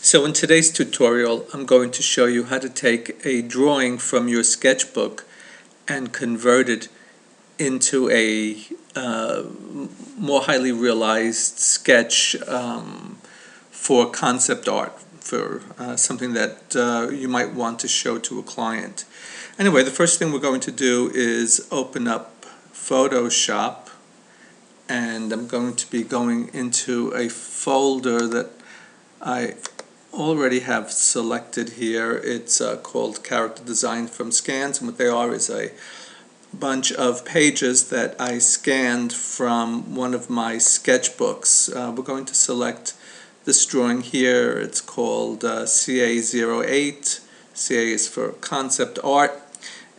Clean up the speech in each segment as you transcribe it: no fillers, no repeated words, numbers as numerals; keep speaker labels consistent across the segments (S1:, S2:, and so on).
S1: So in today's tutorial, I'm going to show you how to take a drawing from your sketchbook and convert it into a more highly realized sketch for concept art, for something that you might want to show to a client. Anyway, the first thing we're going to do is open up Photoshop, and I'm going to be going into a folder that I already have selected here. It's called Character Design from Scans, and what they are is a bunch of pages that I scanned from one of my sketchbooks. We're going to select this drawing here. It's called CA08. CA is for Concept Art,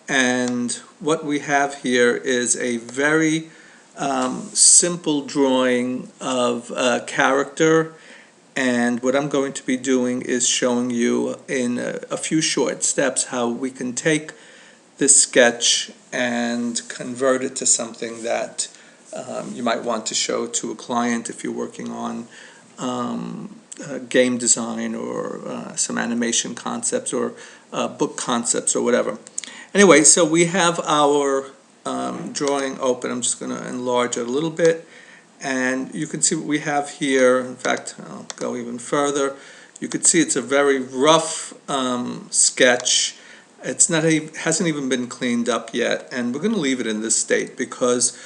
S1: and what we have here is a very simple drawing of a character. And what I'm going to be doing is showing you in a few short steps how we can take this sketch and convert it to something that you might want to show to a client if you're working on game design or some animation concepts or book concepts or whatever. Anyway, so we have our drawing open. I'm just going to enlarge it a little bit. And you can see what we have here. In fact, I'll go even further. You can see it's a very rough sketch. It's not hasn't even been cleaned up yet, and we're going to leave it in this state because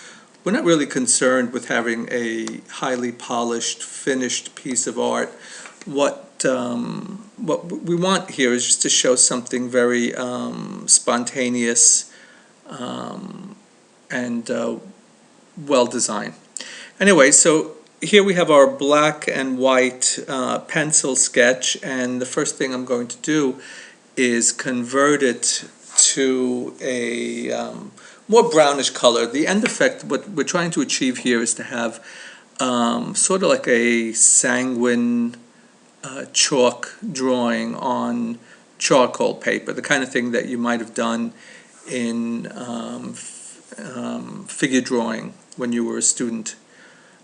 S1: we're not really concerned with having a highly polished, finished piece of art. What we want here is just to show something very spontaneous and well designed. Anyway, so here we have our black and white pencil sketch, and the first thing I'm going to do is convert it to a more brownish color. The end effect, what we're trying to achieve here is to have sort of like a sanguine chalk drawing on charcoal paper, the kind of thing that you might have done in figure drawing when you were a student.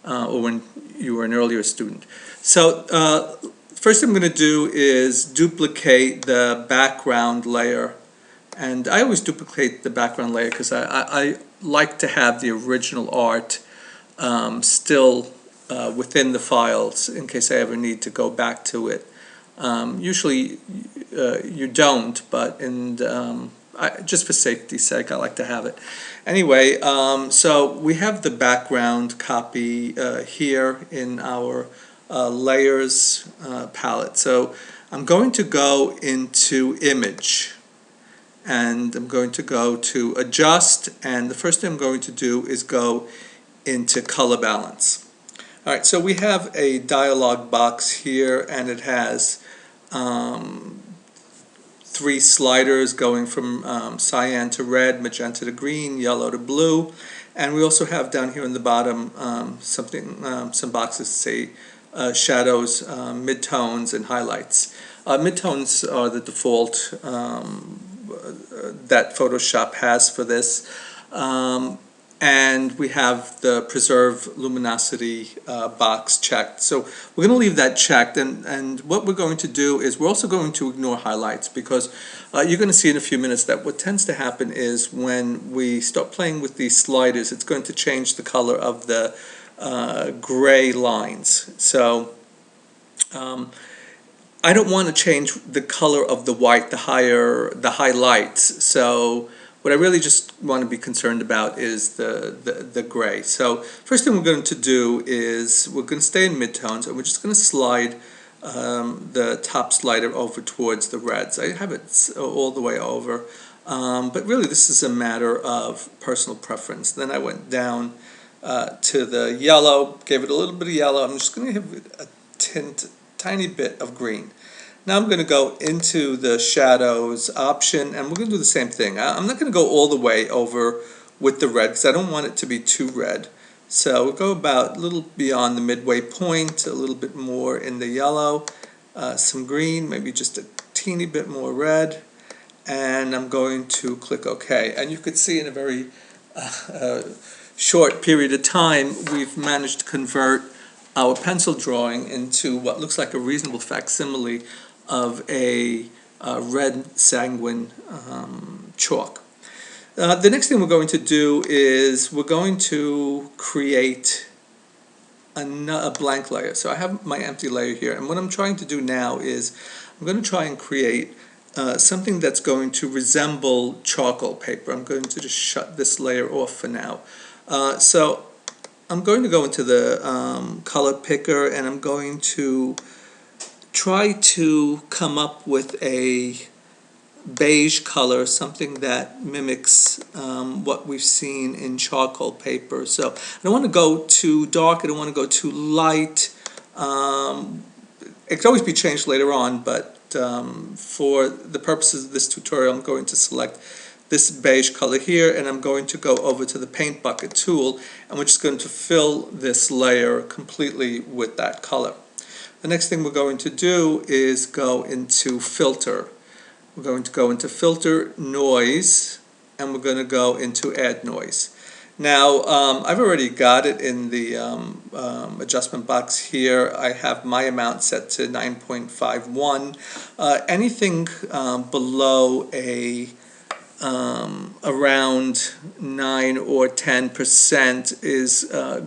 S1: Or when you were an earlier student. So first thing I'm going to do is duplicate the background layer, and I always duplicate the background layer because I like to have the original art still within the files in case I ever need to go back to it. Usually you don't, but just for safety's sake, I like to have it. Anyway, so we have the background copy here in our layers palette. So I'm going to go into Image, and I'm going to go to Adjust, and the first thing I'm going to do is go into Color Balance. Alright, so we have a dialog box here, and it has three sliders going from cyan to red, magenta to green, yellow to blue, and we also have down here in the bottom some boxes say shadows, midtones, and highlights. Midtones are the default that Photoshop has for this. And we have the preserve luminosity box checked. So we're going to leave that checked, and what we're going to do is we're also going to ignore highlights because you're going to see in a few minutes that what tends to happen is when we start playing with these sliders, it's going to change the color of the gray lines. So I don't want to change the color of the white, the highlights. So what I really just want to be concerned about is the gray. So first thing we're going to do is we're going to stay in midtones, and we're just going to slide the top slider over towards the reds. I have it all the way over, but really this is a matter of personal preference. Then I went down to the yellow, gave it a little bit of yellow. I'm just going to give it a tiny bit of green. Now I'm going to go into the shadows option, and we're going to do the same thing. I'm not going to go all the way over with the red because I don't want it to be too red. So we'll go about a little beyond the midway point, a little bit more in the yellow, some green, maybe just a teeny bit more red, and I'm going to click OK. And you could see in a very short period of time we've managed to convert our pencil drawing into what looks like a reasonable facsimile of a red sanguine chalk. The next thing we're going to do is we're going to create a blank layer. So I have my empty layer here, and what I'm trying to do now is I'm going to try and create something that's going to resemble charcoal paper. I'm going to just shut this layer off for now. So I'm going to go into the color picker, and I'm going to try to come up with a beige color, something that mimics what we've seen in charcoal paper. So I don't want to go too dark, I don't want to go too light. It could always be changed later on, but for the purposes of this tutorial, I'm going to select this beige color here, and I'm going to go over to the paint bucket tool, and we're just going to fill this layer completely with that color. The next thing we're going to do is go into filter. We're going to go into filter noise, and we're going to go into add noise. Now I've already got it in the adjustment box here. I have my amount set to 9.51. Anything below a around 9 or 10% is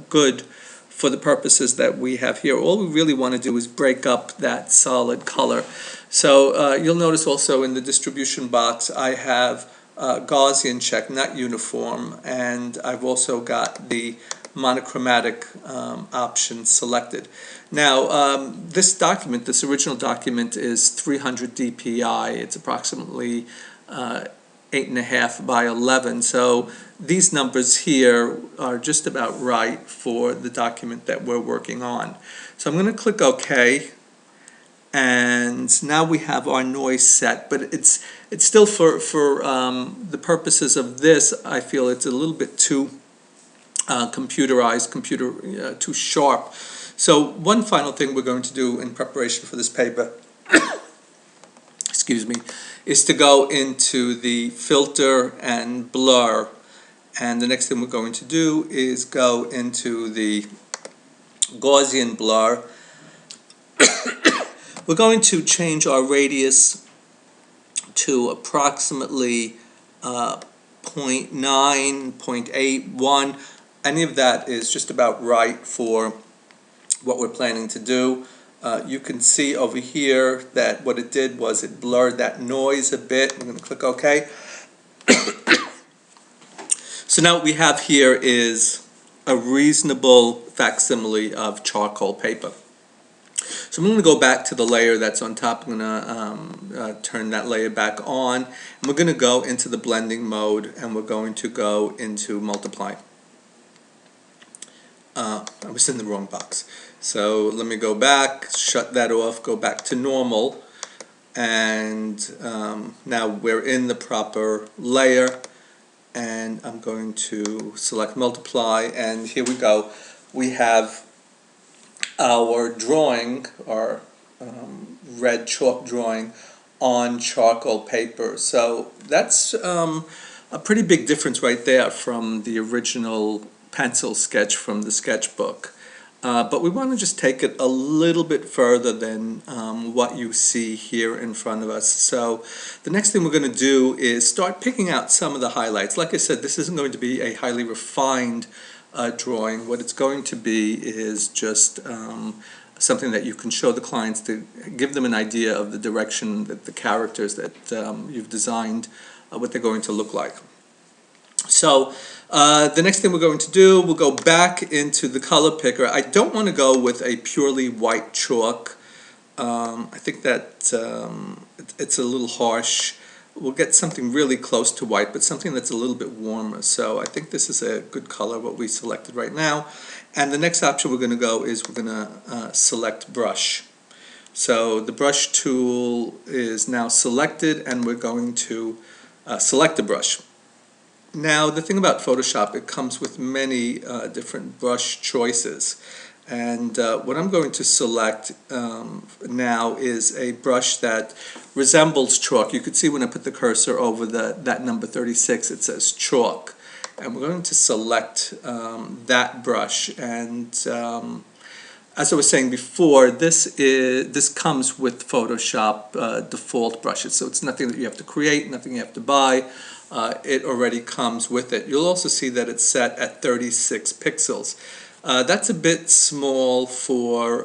S1: good for the purposes that we have here. All we really want to do is break up that solid color. So you'll notice also in the distribution box I have Gaussian check, not uniform, and I've also got the monochromatic option selected. Now this document, this original document, is 300 dpi. It's approximately 8.5 by 11, so these numbers here are just about right for the document that we're working on. So I'm going to click OK, and now we have our noise set, but it's still for the purposes of this, I feel it's a little bit too computerized, too sharp. So one final thing we're going to do in preparation for this paper excuse me, is to go into the filter and blur, and the next thing we're going to do is go into the Gaussian blur. We're going to change our radius to approximately 0.9, 0.81. Any of that is just about right for what we're planning to do. You can see over here that what it did was it blurred that noise a bit. I'm going to click OK. So now what we have here is a reasonable facsimile of charcoal paper. So I'm going to go back to the layer that's on top. I'm going to turn that layer back on, and we're going to go into the blending mode, and we're going to go into multiply. I was in the wrong box. So let me go back, shut that off, go back to normal, and now we're in the proper layer, and I'm going to select multiply, and here we go. We have our drawing, our red chalk drawing on charcoal paper. So that's a pretty big difference right there from the original pencil sketch from the sketchbook. But we want to just take it a little bit further than what you see here in front of us. So the next thing we're going to do is start picking out some of the highlights. Like I said, this isn't going to be a highly refined drawing. What it's going to be is just something that you can show the clients to give them an idea of the direction that the characters that you've designed, what they're going to look like. So the next thing we're going to do, we'll go back into the color picker. I don't want to go with a purely white chalk. I think that it's a little harsh. We'll get something really close to white, but something that's a little bit warmer. So I think this is a good color, what we selected right now. And the next option we're going to go is we're going to select brush. So the brush tool is now selected, and we're going to select a brush. Now the thing about Photoshop, it comes with many different brush choices, and what I'm going to select now is a brush that resembles chalk. You can see when I put the cursor over that number 36, it says chalk, and we're going to select that brush. And as I was saying before, this comes with Photoshop default brushes, so it's nothing that you have to create, nothing you have to buy. It already comes with it. You'll also see that it's set at 36 pixels. That's a bit small for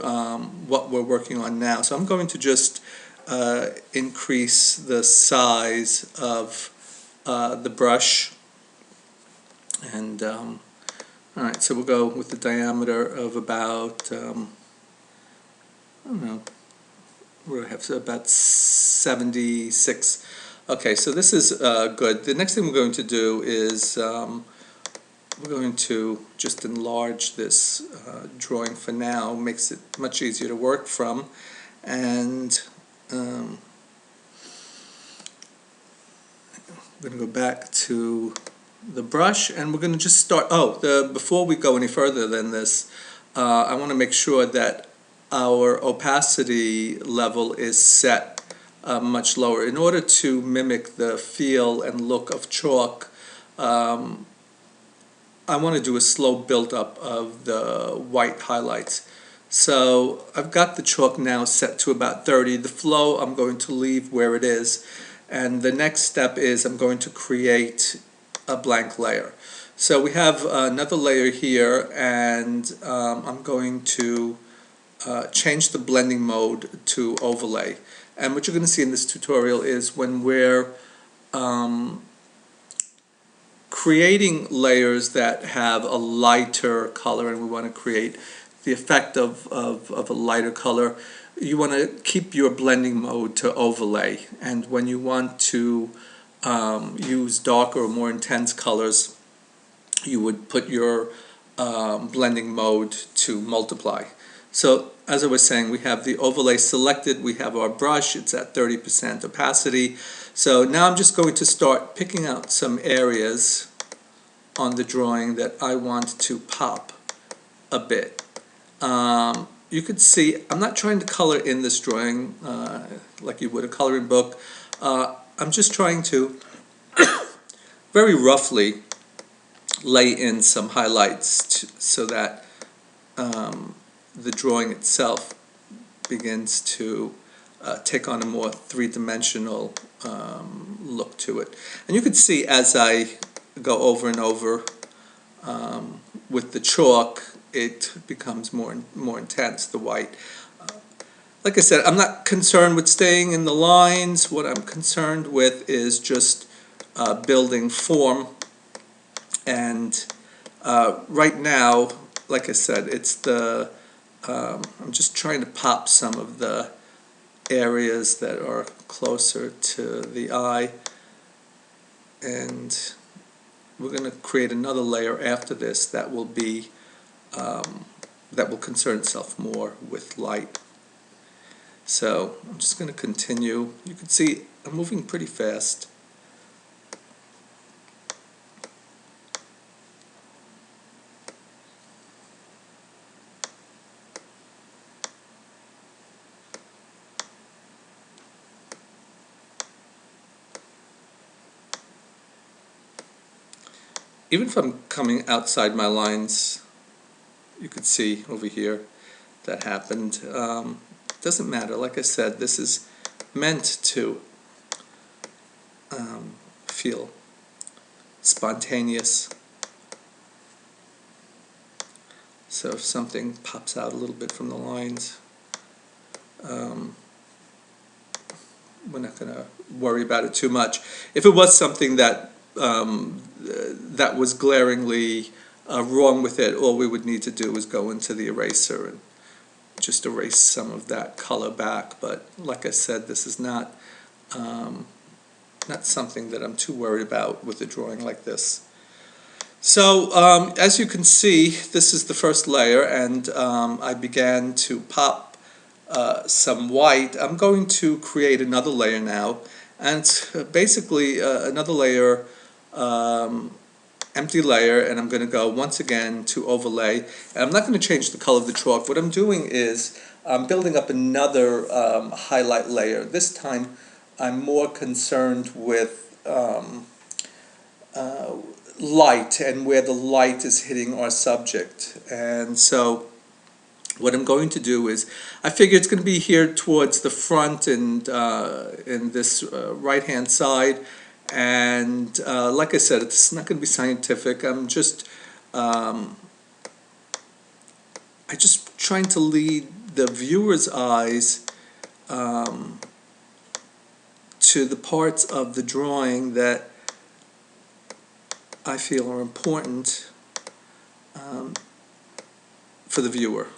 S1: what we're working on now, so I'm going to just increase the size of the brush, and alright, so we'll go with the diameter of about, I don't know, we have about 76. Okay, so this is good. The next thing we're going to do is we're going to just enlarge this drawing for now. Makes it much easier to work from. And I'm going to go back to the brush, and we're going to just start. Before we go any further than this, I want to make sure that our opacity level is set much lower. In order to mimic the feel and look of chalk, I want to do a slow build-up of the white highlights. So I've got the chalk now set to about 30. The flow I'm going to leave where it is, and the next step is I'm going to create a blank layer. So we have another layer here, and I'm going to change the blending mode to overlay. And what you're going to see in this tutorial is when we're creating layers that have a lighter color, and we want to create the effect of a lighter color, you want to keep your blending mode to overlay. And when you want to use darker or more intense colors, you would put your blending mode to multiply. So as I was saying, we have the overlay selected, we have our brush, it's at 30% opacity. So now I'm just going to start picking out some areas on the drawing that I want to pop a bit. You could see I'm not trying to color in this drawing like you would a coloring book. I'm just trying to very roughly lay in some highlights so that the drawing itself begins to take on a more three-dimensional look to it. And you can see as I go over and over with the chalk, it becomes more intense, the white. Like I said, I'm not concerned with staying in the lines. What I'm concerned with is just building form. And right now, like I said, it's the I'm just trying to pop some of the areas that are closer to the eye, and we're going to create another layer after this that will be that will concern itself more with light. So I'm just going to continue. You can see I'm moving pretty fast. Even if I'm coming outside my lines, you could see over here that happened. Doesn't matter. Like I said, this is meant to feel spontaneous. So if something pops out a little bit from the lines, we're not going to worry about it too much. If it was something that that was glaringly wrong with it, all we would need to do is go into the eraser and just erase some of that color back. But like I said, this is not something that I'm too worried about with a drawing like this. So as you can see, this is the first layer, and I began to pop some white. I'm going to create another layer now, and it's basically another layer, empty layer, and I'm going to go once again to overlay. And I'm not going to change the color of the chalk. What I'm doing is I'm building up another highlight layer. This time I'm more concerned with light and where the light is hitting our subject. And so what I'm going to do is, I figure it's going to be here towards the front and in this right-hand side. And like I said, it's not going to be scientific. I just trying to lead the viewer's eyes to the parts of the drawing that I feel are important for the viewer.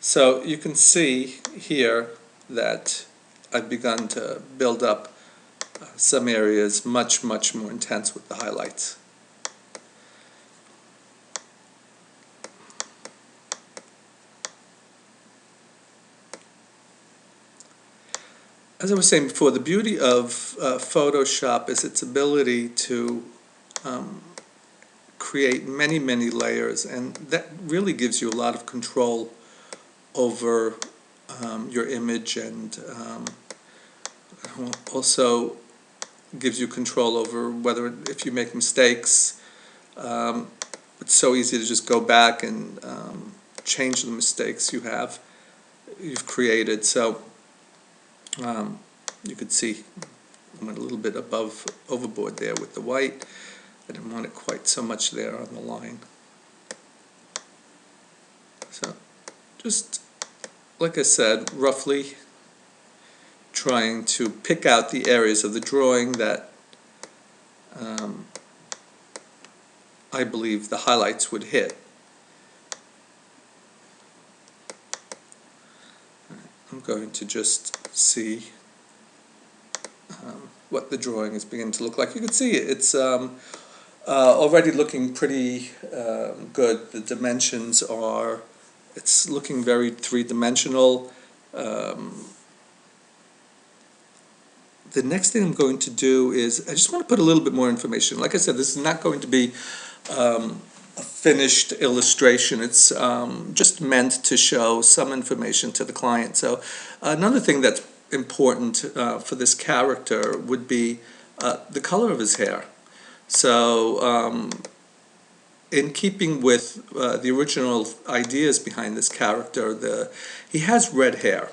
S1: So you can see here that I've begun to build up some areas much more intense with the highlights. As I was saying before, the beauty of Photoshop is its ability to create many layers, and that really gives you a lot of control over your image, and also gives you control over whether, if you make mistakes, it's so easy to just go back and change the mistakes you've created. So you could see I went a little bit overboard there with the white. I didn't want it quite so much there on the line. So just, like I said, roughly trying to pick out the areas of the drawing that I believe the highlights would hit. I'm going to just see what the drawing is beginning to look like. You can see it's already looking pretty good. The dimensions are, it's looking very three-dimensional. The next thing I'm going to do is, I just want to put a little bit more information. Like I said, this is not going to be a finished illustration. It's just meant to show some information to the client. So another thing that's important for this character would be the color of his hair. So in keeping with the original ideas behind this character, he has red hair.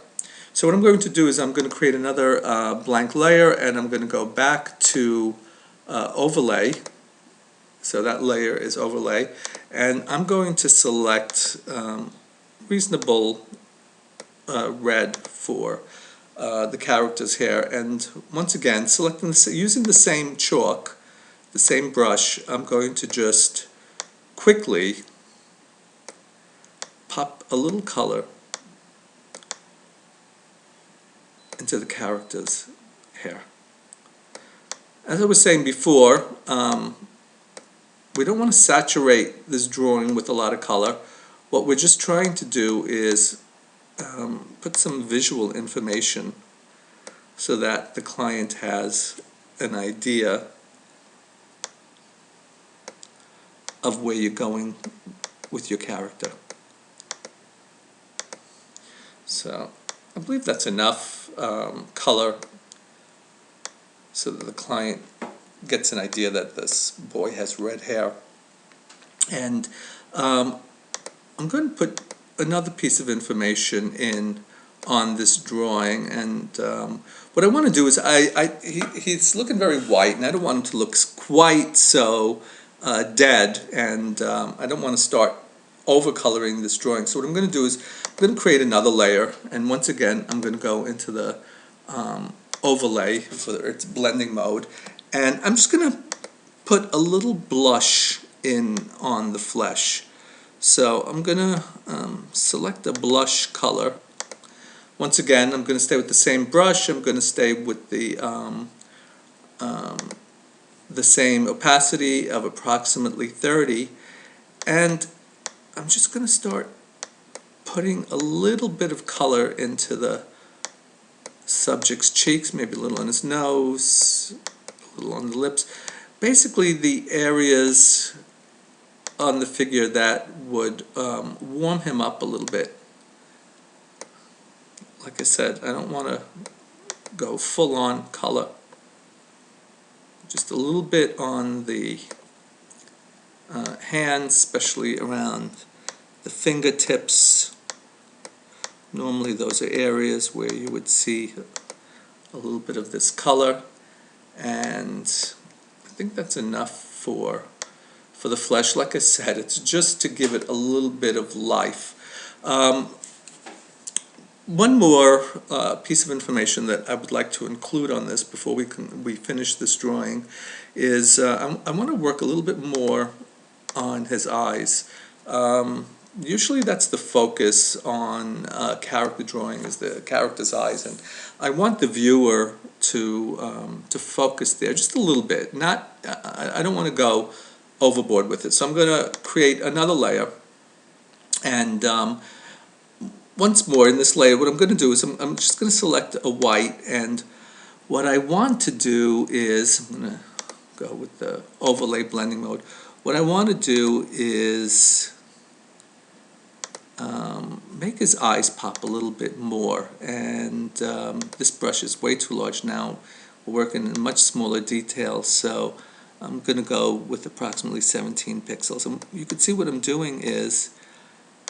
S1: So what I'm going to do is I'm going to create another blank layer, and I'm going to go back to overlay. So that layer is overlay, and I'm going to select reasonable red for the character's hair. And once again, using the same chalk, the same brush, I'm going to just quickly pop a little color into the character's hair. As I was saying before, we don't want to saturate this drawing with a lot of color. What we're just trying to do is put some visual information so that the client has an idea of where you're going with your character. So I believe that's enough color so that the client gets an idea that this boy has red hair. And I'm going to put another piece of information in on this drawing, and what I want to do is he's looking very white, and I don't want him to look quite so dead, and I don't want to start overcoloring this drawing. So what I'm going to do is I'm going to create another layer, and once again I'm going to go into the overlay for its blending mode, and I'm just going to put a little blush in on the flesh. So I'm going to select a blush color. Once again, I'm going to stay with the same brush. I'm going to stay with the same opacity of approximately 30, and I'm just going to start putting a little bit of color into the subject's cheeks, maybe a little on his nose, a little on the lips. Basically the areas on the figure that would warm him up a little bit. Like I said, I don't want to go full on color. Just a little bit on the hands, especially around the fingertips, Normally those are areas where you would see a little bit of this color, and I think that's enough for the flesh. Like I said, it's just to give it a little bit of life. One more piece of information that I would like to include on this before we finish this drawing is I want to work a little bit more on his eyes. Usually that's the focus on character drawing, is the character's eyes, and I want the viewer to focus there just a little bit. I don't want to go overboard with it, so I'm going to create another layer, and once more in this layer, what I'm going to do is I'm just going to select a white, and what I want to do is, I'm going to go with the overlay blending mode. What I want to do is make his eyes pop a little bit more, and this brush is way too large now. We're working in much smaller detail, so I'm going to go with approximately 17 pixels. And you can see what I'm doing is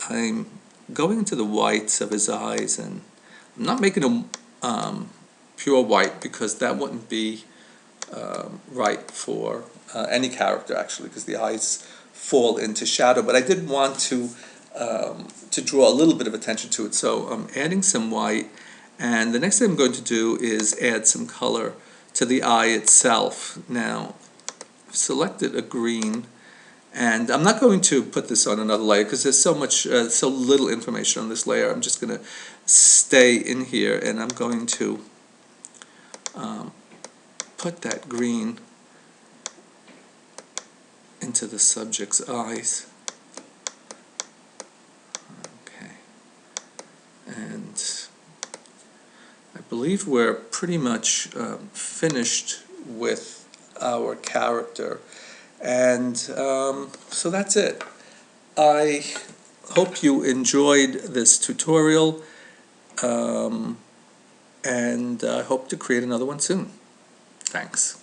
S1: I'm going into the whites of his eyes, and I'm not making them pure white because that wouldn't be right for any character, actually, because the eyes fall into shadow. But I did want to draw a little bit of attention to it, so I'm adding some white, and the next thing I'm going to do is add some color to the eye itself. Now, I've selected a green, and I'm not going to put this on another layer because there's so little information on this layer. I'm just going to stay in here, and I'm going to put that green into the subject's eyes. Okay, and I believe we're pretty much finished with our character. And so that's it. I hope you enjoyed this tutorial, and I hope to create another one soon. Thanks.